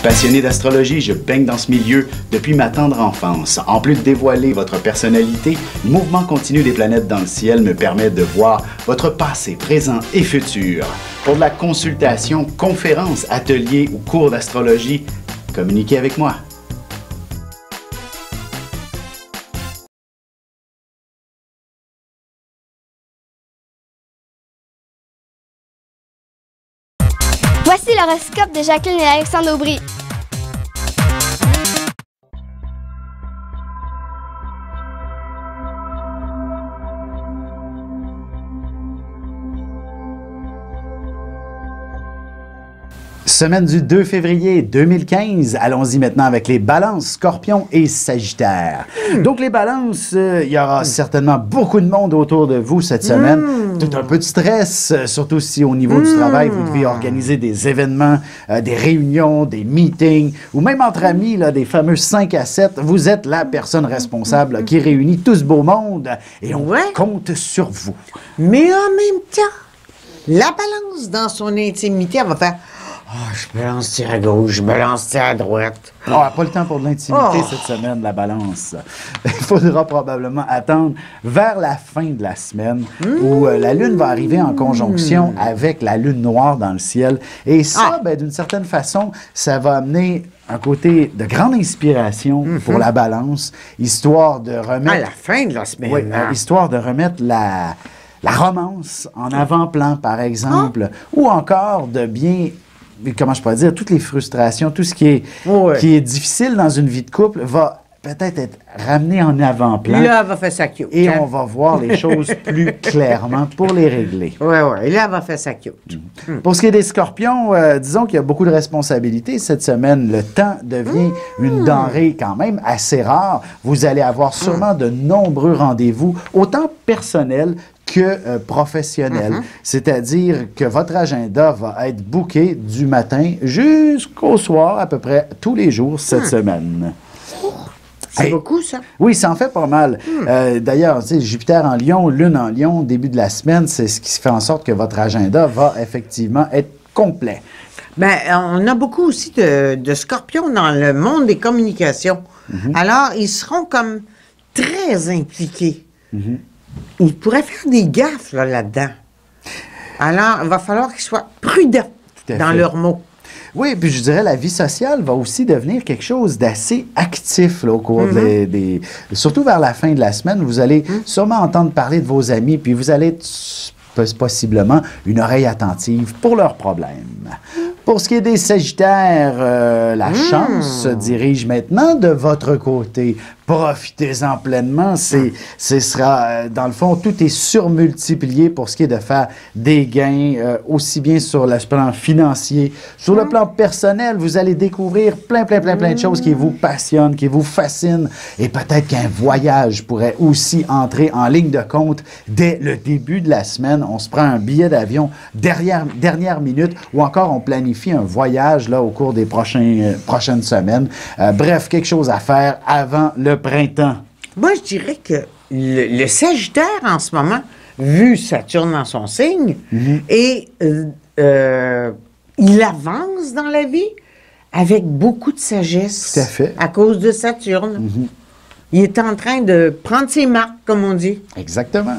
Passionné d'astrologie, je baigne dans ce milieu depuis ma tendre enfance. En plus de dévoiler votre personnalité, le mouvement continu des planètes dans le ciel me permet de voir votre passé, présent et futur. Pour de la consultation, conférences, ateliers ou cours d'astrologie, communiquez avec moi. Voici l'horoscope de Jacqueline et Alexandre Aubry. Semaine du 2 février 2015. Allons-y maintenant avec les balances, scorpions et sagittaires. Donc les balances, il y aura certainement beaucoup de monde autour de vous cette semaine. Tout un peu de stress, surtout si au niveau du travail, vous devez organiser des événements, des réunions, des meetings, ou même entre amis, là, des fameux 5 à 7. Vous êtes la personne responsable qui réunit tout ce beau monde et on compte sur vous. Mais en même temps, la balance dans son intimité, elle va faire... Ah, je me lance-tu à gauche, je me lance-tu à droite. Ah, pas le temps pour de l'intimité cette semaine, la balance. Il faudra probablement attendre vers la fin de la semaine où la Lune va arriver en conjonction avec la Lune noire dans le ciel. Et ça, ben, d'une certaine façon, ça va amener un côté de grande inspiration pour la balance, histoire de remettre... À la fin de la semaine. Oui, histoire de remettre la romance en avant-plan, par exemple, ou encore de bien... Comment je pourrais dire, toutes les frustrations, tout ce qui est difficile dans une vie de couple va peut-être être ramené en avant-plan. Là, elle va faire sa cute. Et on va voir les choses plus clairement pour les régler. Oui, oui. Là, elle va faire sa cute. Pour ce qui est des scorpions, disons qu'il y a beaucoup de responsabilités cette semaine. Le temps devient une denrée quand même assez rare. Vous allez avoir sûrement de nombreux rendez-vous, autant personnels que professionnel. C'est-à-dire que votre agenda va être booké du matin jusqu'au soir, à peu près tous les jours cette semaine. C'est beaucoup, ça? Oui, ça en fait pas mal. D'ailleurs, tu sais, Jupiter en Lion, Lune en Lion, début de la semaine, c'est ce qui fait en sorte que votre agenda va effectivement être complet. Bien, on a beaucoup aussi de scorpions dans le monde des communications. Alors, ils seront comme très impliqués. Ils pourraient faire des gaffes là-dedans. Alors, il va falloir qu'ils soient prudents dans leurs mots. Oui, puis je dirais la vie sociale va aussi devenir quelque chose d'assez actif là, au cours des... Surtout vers la fin de la semaine, vous allez sûrement entendre parler de vos amis, puis vous allez être possiblement une oreille attentive pour leurs problèmes. Pour ce qui est des Sagittaires, la chance se dirige maintenant de votre côté. Profitez-en pleinement. Ce sera, dans le fond, tout est surmultiplié pour ce qui est de faire des gains, aussi bien sur le plan financier, sur le plan personnel. Vous allez découvrir plein de choses qui vous passionnent, qui vous fascinent. Et peut-être qu'un voyage pourrait aussi entrer en ligne de compte dès le début de la semaine. On se prend un billet d'avion dernière minute ou encore on planifie un voyage là, au cours des prochaines semaines. Bref, quelque chose à faire avant le printemps. Moi, je dirais que le Sagittaire, en ce moment, vu Saturne dans son signe, et il avance dans la vie avec beaucoup de sagesse. Tout à fait. À cause de Saturne. Il est en train de prendre ses marques, comme on dit. Exactement.